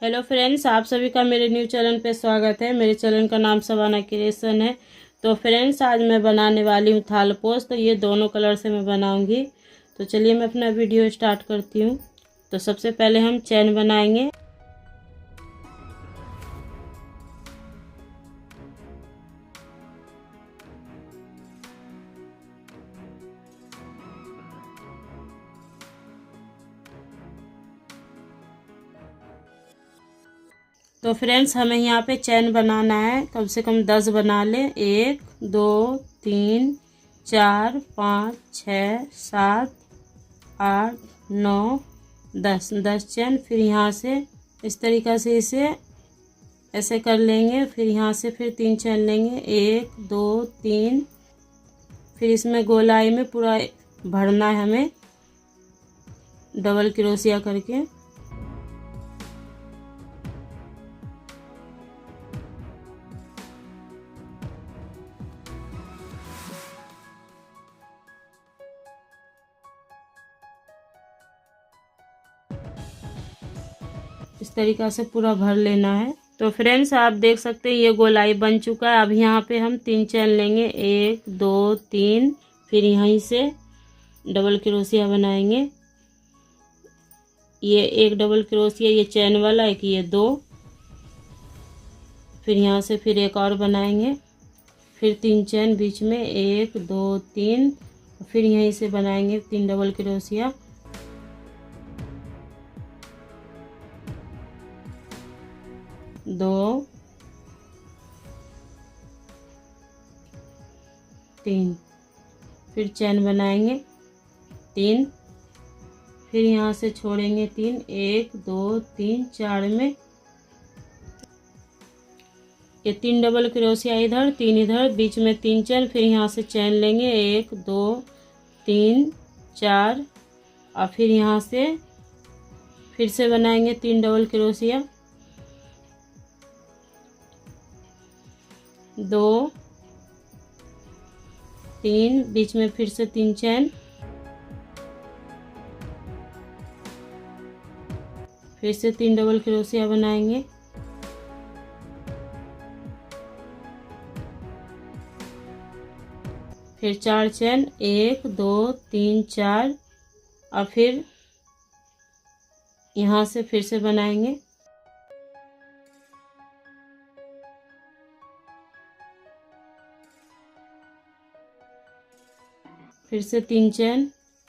Hello friends, आप सभी का मेरे न्यू चैनल पे स्वागत है। मेरे चैनल का नाम सवाना क्रिएशन है। तो फ्रेंड्स, आज मैं बनाने वाली हूँ थाल पोश। तो ये दोनों कलर से मैं बनाऊंगी। तो चलिए मैं अपना वीडियो स्टार्ट करती हूँ। तो सबसे पहले हम चैन बनाएंगे। तो फ्रेंड्स, हमें यहाँ पे चैन बनाना है, कम से कम 10 बना लें। 1 2 3 4 5 6 7 8 9 10 चैन। फिर यहाँ से इस तरीक़ा से इसे ऐसे कर लेंगे। फिर यहाँ से फिर 3 चैन लेंगे, 1 2 3। फिर इसमें गोलाई में पूरा भरना है हमें, डबल क्रोशिया करके। इस तरीक़ा से पूरा भर लेना है। तो फ्रेंड्स, आप देख सकते हैं ये गोलाई बन चुका है। अब यहाँ पे हम 3 चैन लेंगे, 1 2 3। फिर यहीं से डबल क्रोशिया बनाएंगे। ये एक डबल क्रोशिया, ये चैन वाला एक, ये 2। फिर यहाँ से फिर एक और बनाएंगे। फिर 3 चैन बीच में, 1 2 3। फिर यहीं से बनाएंगे 3 डबल क्रोशिया। दो 3। फिर चैन बनाएंगे 3। फिर यहाँ से छोड़ेंगे 3, 1 2 3 4 में। ये 3 डबल क्रोशिया इधर, 3 इधर, बीच में 3 चैन। फिर यहाँ से चैन लेंगे, 1 2 3 4। और फिर यहाँ से फिर से बनाएंगे 3 डबल क्रोशिया। 2 3, बीच में फिर से 3 चैन। फिर से 3 डबल क्रोशिया बनाएंगे। फिर 4 चैन, 1 2 3 4। और फिर यहाँ से फिर से बनाएंगे। फिर से 3 चैन,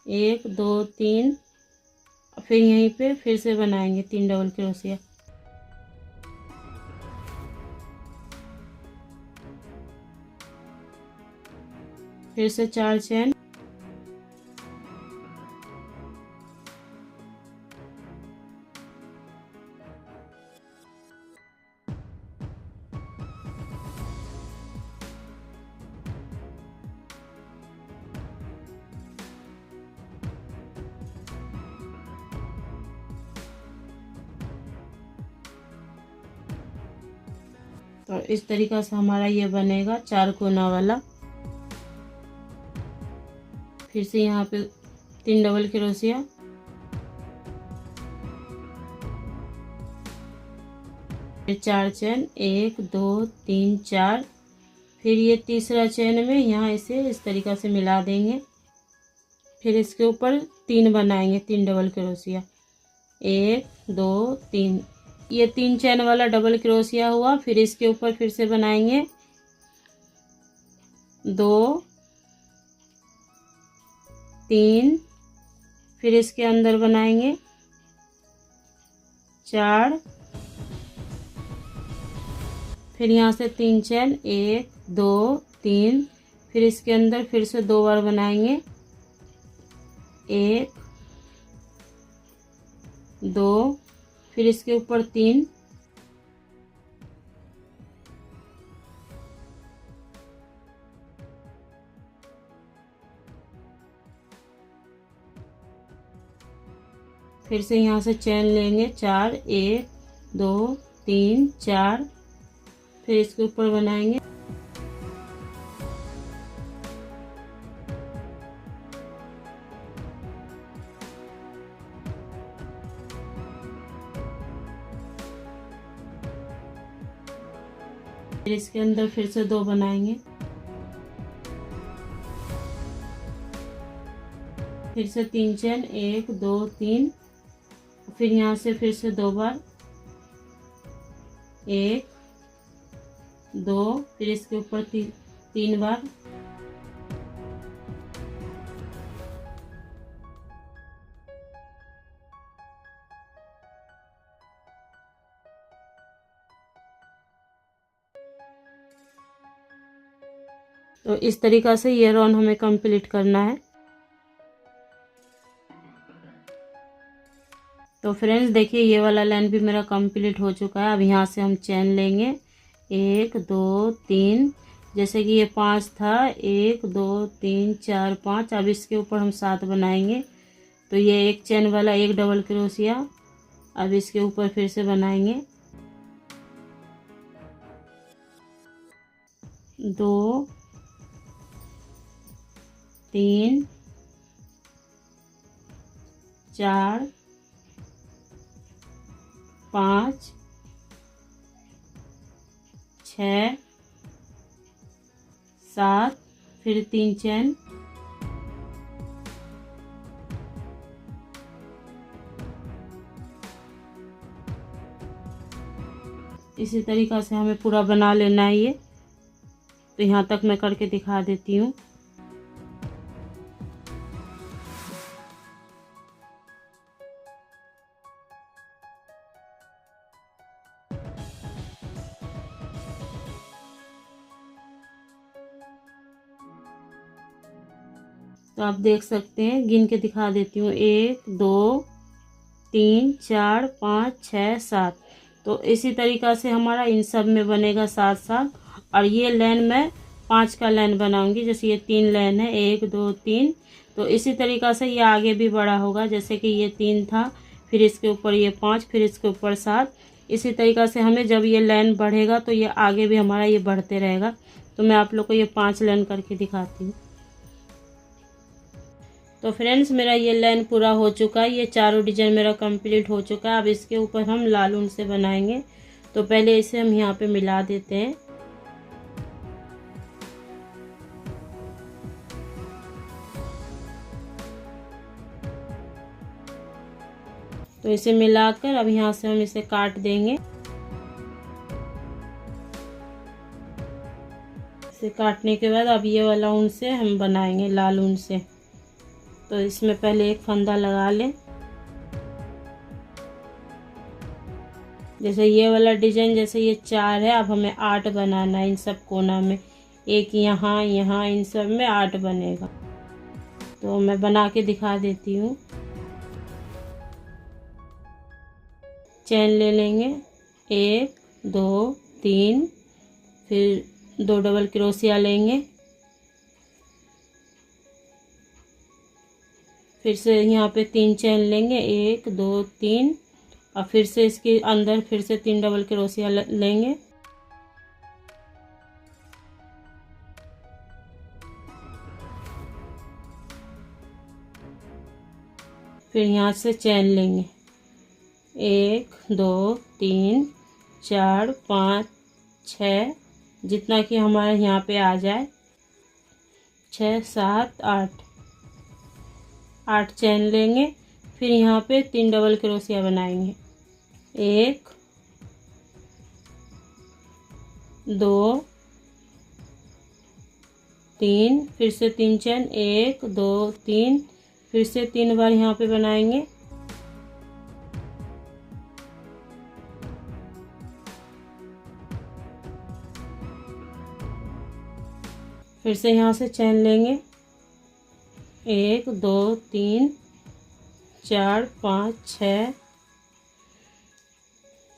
1 2 3। फिर यहीं पे फिर से बनाएंगे 3 डबल क्रोशिया। फिर से 4 चैन। तो इस तरीक़ा से हमारा ये बनेगा 4 कोना वाला। फिर से यहाँ पे 3 डबल क्रोशिया। फिर 4 चैन, 1 2 3 4। फिर ये तीसरा चैन में यहाँ इसे इस तरीक़ा से मिला देंगे। फिर इसके ऊपर 3 बनाएंगे, 3 डबल क्रोशिया, 1 2 3। ये 3 चैन वाला डबल क्रोशिया हुआ। फिर इसके ऊपर फिर से बनाएंगे 2 3। फिर इसके अंदर बनाएंगे 4। फिर यहाँ से 3 चैन, 1 2 3। फिर इसके अंदर फिर से 2 बार बनाएंगे, 1 2। फिर इसके ऊपर 3। फिर से यहाँ से चैन लेंगे 4, 1 2 3 4। फिर इसके ऊपर बनाएंगे। इसके अंदर फिर से 2 बनाएंगे, फिर से 3 चेन, 1 2 3, फिर यहाँ से फिर से 2 बार, 1 2, फिर इसके ऊपर 3 बार, तो इस तरीक़ा से ये राउंड हमें कंप्लीट करना है। तो फ्रेंड्स देखिए ये वाला लाइन भी मेरा कंप्लीट हो चुका है। अब यहाँ से हम चेन लेंगे, 1 2 3, जैसे कि ये 5 था, 1 2 3 4 5। अब इसके ऊपर हम 7 बनाएंगे। तो ये एक चेन वाला एक डबल क्रोशिया, अब इसके ऊपर फिर से बनाएंगे, 2 3 4 5 6 7, फिर 3 चेन, इसी तरीक़ा से हमें पूरा बना लेना है ये। तो यहाँ तक मैं करके दिखा देती हूँ। तो आप देख सकते हैं, गिन के दिखा देती हूँ, 1 2 3 4 5 6 7। तो इसी तरीक़ा से हमारा इन सब में बनेगा 7 और ये लाइन मैं 5 का लाइन बनाऊंगी। जैसे ये 3 लाइन है, 1 2 3, तो इसी तरीक़ा से ये आगे भी बड़ा होगा। जैसे कि ये 3 था, फिर इसके ऊपर ये 5, फिर इसके ऊपर 7। इसी तरीक़ा से हमें जब ये लाइन बढ़ेगा तो ये आगे भी हमारा ये बढ़ते रहेगा। तो मैं आप लोग को ये 5 लाइन करके दिखाती हूँ। तो फ्रेंड्स मेरा ये लाइन पूरा हो चुका है, ये चारों डिजाइन मेरा कंप्लीट हो चुका है। अब इसके ऊपर हम लाल ऊन से बनाएंगे। तो पहले इसे हम यहाँ पे मिला देते हैं। तो इसे मिलाकर अब यहाँ से हम इसे काट देंगे। इसे काटने के बाद अब ये वाला ऊन से हम बनाएंगे, लाल ऊन से। तो इसमें पहले एक फंदा लगा लें। जैसे ये वाला डिजाइन, जैसे ये 4 है, अब हमें 8 बनाना है इन सब कोना में। एक यहाँ यहाँ इन सब में 8 बनेगा। तो मैं बना के दिखा देती हूँ। चेन ले लेंगे, 1 2 3, फिर 2 डबल क्रोशिया लेंगे, फिर से यहाँ पे 3 चेन लेंगे, 1 2 3, और फिर से इसके अंदर फिर से 3 डबल क्रोशिया लेंगे। फिर यहाँ से चेन लेंगे, 1 2 3 4 5 6, जितना कि हमारे यहाँ पे आ जाए, 6 7 8 चेन लेंगे। फिर यहाँ पे 3 डबल क्रोशिया बनाएंगे, 1 2 3, फिर से 3 चेन, 1 2 3, फिर से 3 बार यहाँ पे बनाएंगे। फिर से यहाँ से चेन लेंगे, 1 2 3 4 5 6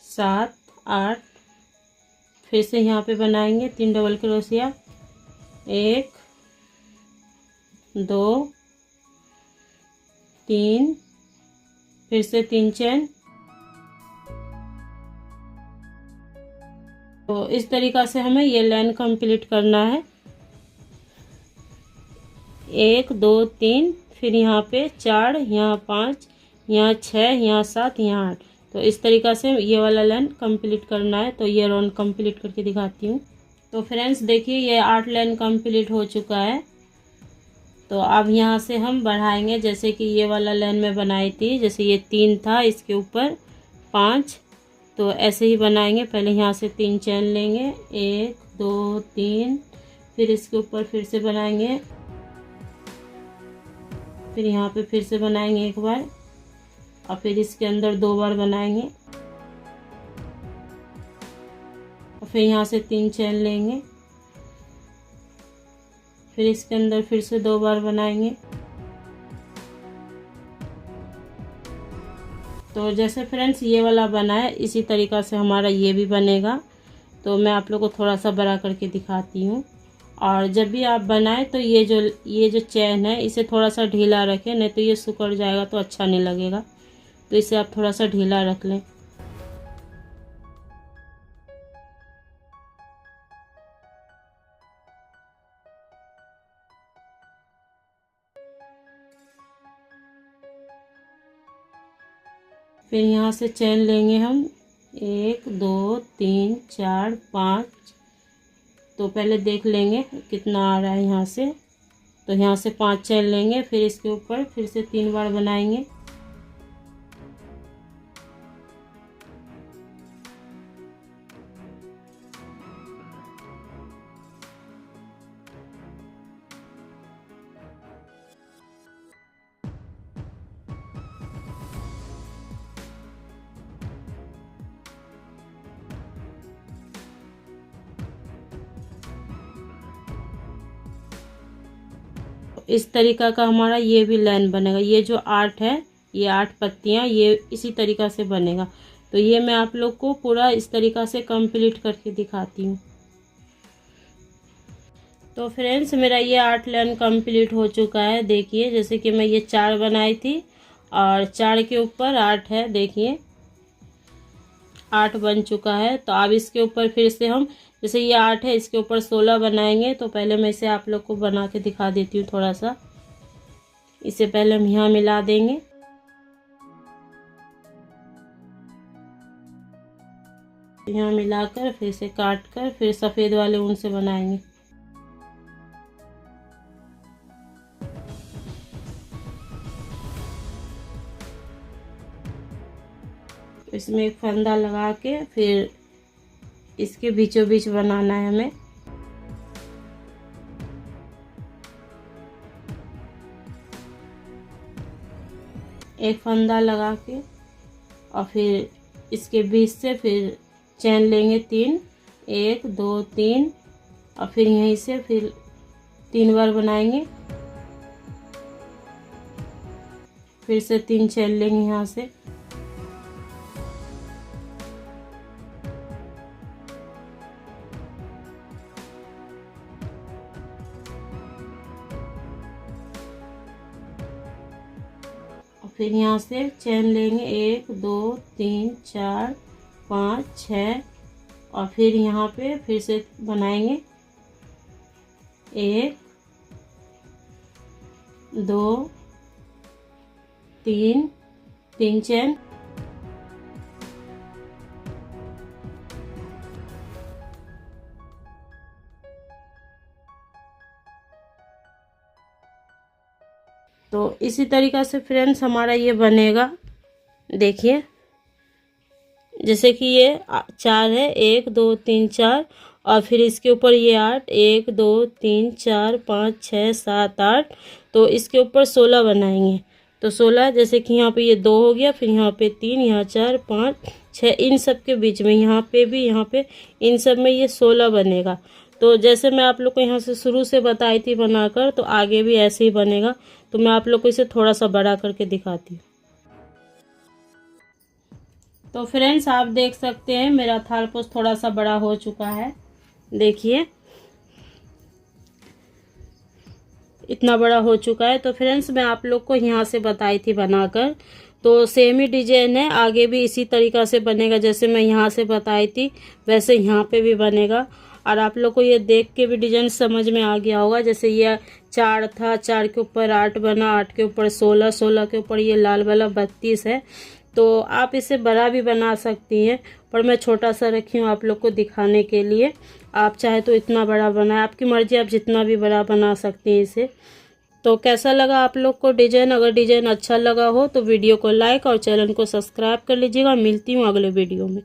7 8, फिर से यहाँ पे बनाएंगे 3 डबल क्रोशिया, 1 2 3, फिर से 3 चेन। तो इस तरीक़ा से हमें ये लाइन कंप्लीट करना है, 1 2 3, फिर यहाँ पे 4, यहाँ 5, यहाँ 6, यहाँ 7, यहाँ 8। तो इस तरीक़ा से ये वाला लाइन कंप्लीट करना है। तो ये राउंड कंप्लीट करके दिखाती हूँ। तो फ्रेंड्स देखिए ये 8 लाइन कंप्लीट हो चुका है। तो अब यहाँ से हम बढ़ाएंगे, जैसे कि ये वाला लाइन में बनाई थी, जैसे ये 3 था इसके ऊपर 5, तो ऐसे ही बनाएंगे। पहले यहाँ से 3 चेन लेंगे, 1 2 3, फिर इसके ऊपर फिर से बनाएंगे, फिर यहाँ पे फिर से बनाएंगे एक बार, और फिर इसके अंदर 2 बार बनाएंगे, और फिर यहाँ से 3 चेन लेंगे, फिर इसके अंदर फिर से 2 बार बनाएंगे। तो जैसे फ्रेंड्स ये वाला बना है, इसी तरीक़ा से हमारा ये भी बनेगा। तो मैं आप लोग को थोड़ा सा बड़ा करके दिखाती हूँ। और जब भी आप बनाएं तो ये जो चैन है इसे थोड़ा सा ढीला रखें, नहीं तो ये सिकुड़ जाएगा तो अच्छा नहीं लगेगा। तो इसे आप थोड़ा सा ढीला रख लें। फिर यहाँ से चेन लेंगे हम 1 2 3 4 5। तो पहले देख लेंगे कितना आ रहा है यहाँ से। तो यहाँ से 5 चेन लेंगे, फिर इसके ऊपर फिर से 3 बार बनाएंगे। इस तरीका का हमारा ये भी लाइन बनेगा। ये जो 8 है, ये 8 पत्तियाँ, ये इसी तरीका से बनेगा। तो ये मैं आप लोग को पूरा इस तरीका से कंप्लीट करके दिखाती हूँ। तो फ्रेंड्स मेरा ये 8 लाइन कंप्लीट हो चुका है। देखिए जैसे कि मैं ये 4 बनाई थी और 4 के ऊपर 8 है, देखिए 8 बन चुका है। तो अब इसके ऊपर फिर से हम, जैसे ये 8 है, इसके ऊपर 16 बनाएंगे। तो पहले मैं इसे आप लोग को बना के दिखा देती हूँ थोड़ा सा। इसे पहले हम यहाँ मिला देंगे, यहाँ मिलाकर फिर से काट कर फिर सफ़ेद वाले ऊन से बनाएंगे। इसमें एक फंदा लगा के फिर इसके बीचों बीच बनाना है हमें। एक फंदा लगा के और फिर इसके बीच से फिर चैन लेंगे 3, 1 2 3, और फिर यहीं से फिर 3 बार बनाएंगे, फिर से 3 चैन लेंगे यहाँ से। फिर यहाँ से चैन लेंगे 1 2 3 4 5 6, और फिर यहाँ पे फिर से बनाएंगे 1 2 3, 3 चैन। तो इसी तरीक़ा से फ्रेंड्स हमारा ये बनेगा। देखिए जैसे कि ये 4 है, 1 2 3 4, और फिर इसके ऊपर ये 8, 1 2 3 4 5 6 7 8। तो इसके ऊपर 16 बनाएंगे। तो 16 जैसे कि यहाँ पे ये 2 हो गया, फिर यहाँ पे 3, यहाँ 4 5 6, इन सब के बीच में यहाँ पे भी, यहाँ पे इन सब में ये 16 बनेगा। तो जैसे मैं आप लोग को यहाँ से शुरू से बताई थी बनाकर, तो आगे भी ऐसे ही बनेगा। तो मैं आप लोग को इसे थोड़ा सा बड़ा करके दिखाती हूँ। तो फ्रेंड्स आप देख सकते हैं मेरा थालपोस थोड़ा सा बड़ा हो चुका है। देखिए इतना बड़ा हो चुका है। तो फ्रेंड्स मैं आप लोग को यहाँ से बताई थी बनाकर, तो सेम ही डिजाइन है, आगे भी इसी तरीक़ा से बनेगा। जैसे मैं यहाँ से बताई थी वैसे यहाँ पे भी बनेगा। और आप लोग को ये देख के भी डिजाइन समझ में आ गया होगा। जैसे ये 4 था, 4 के ऊपर 8 बना, 8 के ऊपर 16, 16 के ऊपर ये लाल वाला 32 है। तो आप इसे बड़ा भी बना सकती हैं, पर मैं छोटा सा रखी हूँ आप लोग को दिखाने के लिए। आप चाहे तो इतना बड़ा बनाए, आपकी मर्ज़ी, आप जितना भी बड़ा बना सकती हैं इसे। तो कैसा लगा आप लोग को डिज़ाइन? अगर डिज़ाइन अच्छा लगा हो तो वीडियो को लाइक और चैनल को सब्सक्राइब कर लीजिएगा। मिलती हूँ अगले वीडियो में।